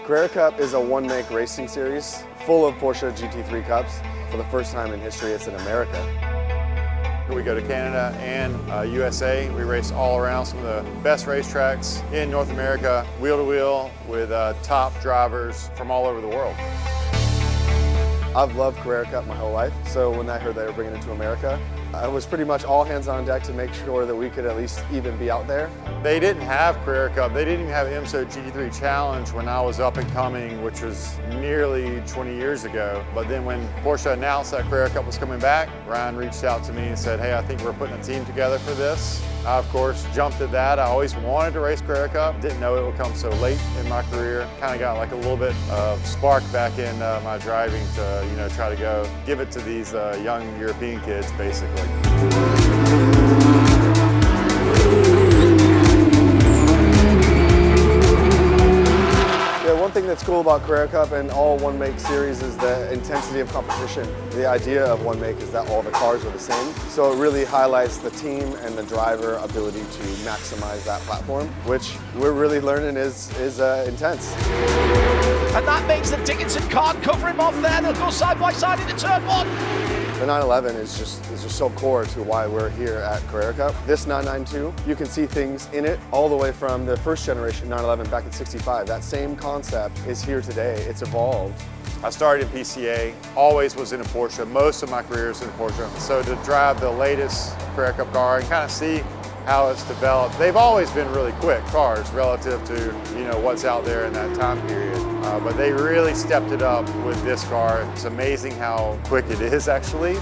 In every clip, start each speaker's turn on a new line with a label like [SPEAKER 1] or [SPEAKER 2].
[SPEAKER 1] Carrera Cup is a one-make racing series full of Porsche GT3 Cups. For the first time in history, it's in America.
[SPEAKER 2] We go to Canada and USA. We race all around some of the best racetracks in North America, wheel-to-wheel, with top drivers from all over the world.
[SPEAKER 1] I've loved Carrera Cup my whole life, so when I heard they were bringing it to America, it was pretty much all hands on deck to make sure that we could at least even be out there.
[SPEAKER 2] They didn't have Carrera Cup. They didn't even have IMSA GT3 Challenge when I was up and coming, which was nearly 20 years ago. But then when Porsche announced that Carrera Cup was coming back, Ryan reached out to me and said, hey, I think we're putting a team together for this. I, of course, jumped at that. I always wanted to race Carrera Cup. Didn't know it would come so late in my career. Kind of got like a little bit of spark back in my driving to, try to go give it to these young European kids, basically.
[SPEAKER 1] One thing that's cool about Carrera Cup and all one-make series is the intensity of competition. The idea of one-make is that all the cars are the same, so it really highlights the team and the driver ability to maximize that platform, which we're really learning is intense.
[SPEAKER 3] And that means that Dickinson can't cover him off there. They'll go side by side into turn one.
[SPEAKER 1] The 911 is just so core to why we're here at Carrera Cup. This 992, you can see things in it all the way from the first generation 911 back in '65. That same concept is here today. It's evolved.
[SPEAKER 2] I started in PCA, always was in a Porsche. Most of my career is in a Porsche. So to drive the latest Carrera Cup car and kind of see how it's developed. They've always been really quick cars relative to what's out there in that time period. But they really stepped it up with this car. It's amazing how quick it is actually.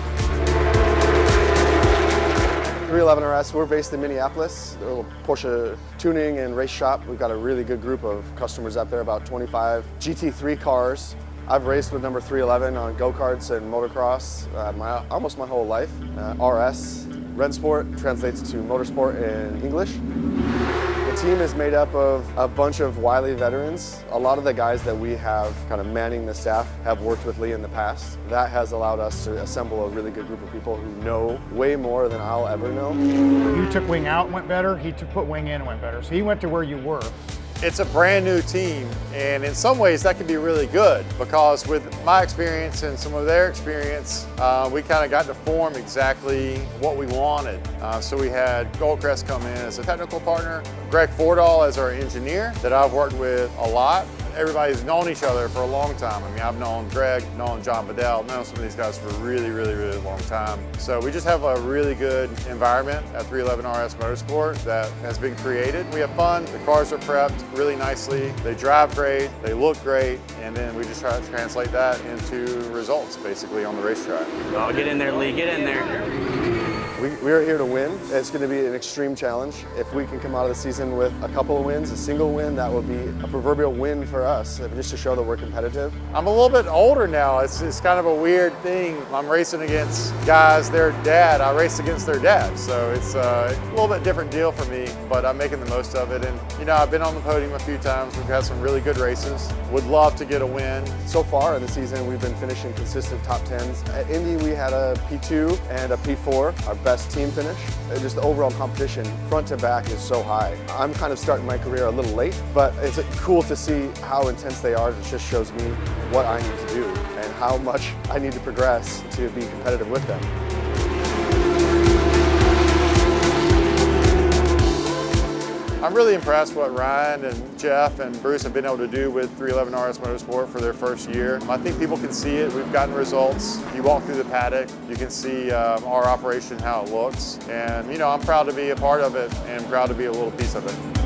[SPEAKER 1] 311 RS, we're based in Minneapolis. A little Porsche tuning and race shop. We've got a really good group of customers out there, about 25 GT3 cars. I've raced with number 311 on go-karts and motocross almost my whole life. RS, Rennsport, translates to motorsport in English. The team is made up of a bunch of wily veterans. A lot of the guys that we have kind of manning the staff have worked with Lee in the past. That has allowed us to assemble a really good group of people who know way more than I'll ever know.
[SPEAKER 4] You took wing out and went better, he put wing in and went better. So he went to where you were.
[SPEAKER 2] It's a brand new team, and in some ways that can be really good because with my experience and some of their experience, we kind of got to form exactly what we wanted. So we had Goldcrest come in as a technical partner, Greg Fordall as our engineer that I've worked with a lot. Everybody's known each other for a long time. I mean, I've known Greg, known John Bedell, known some of these guys for a really, really, really long time. So we just have a really good environment at 311 RS Motorsport that has been created. We have fun, the cars are prepped really nicely, they drive great, they look great, and then we just try to translate that into results, basically, on the racetrack.
[SPEAKER 5] Oh, get in there, Lee, get in there.
[SPEAKER 1] We're here to win. It's going to be an extreme challenge. If we can come out of the season with a couple of wins, a single win, that would be a proverbial win for us, just to show that we're competitive.
[SPEAKER 2] I'm a little bit older now. It's kind of a weird thing. I'm racing against guys, their dad. I race against their dad. So it's a little bit different deal for me, but I'm making the most of it. And I've been on the podium a few times. We've had some really good races. Would love to get a win.
[SPEAKER 1] So far in the season, we've been finishing consistent top 10s. At Indy, we had a P2 and a P4, our best team finish. Just the overall competition, front to back, is so high. I'm kind of starting my career a little late, but it's cool to see how intense they are. It just shows me what I need to do and how much I need to progress to be competitive with them.
[SPEAKER 2] I'm really impressed what Ryan and Jeff and Bruce have been able to do with 311 RS Motorsport for their first year. I think people can see it. We've gotten results. You walk through the paddock, you can see our operation, how it looks. And I'm proud to be a part of it and proud to be a little piece of it.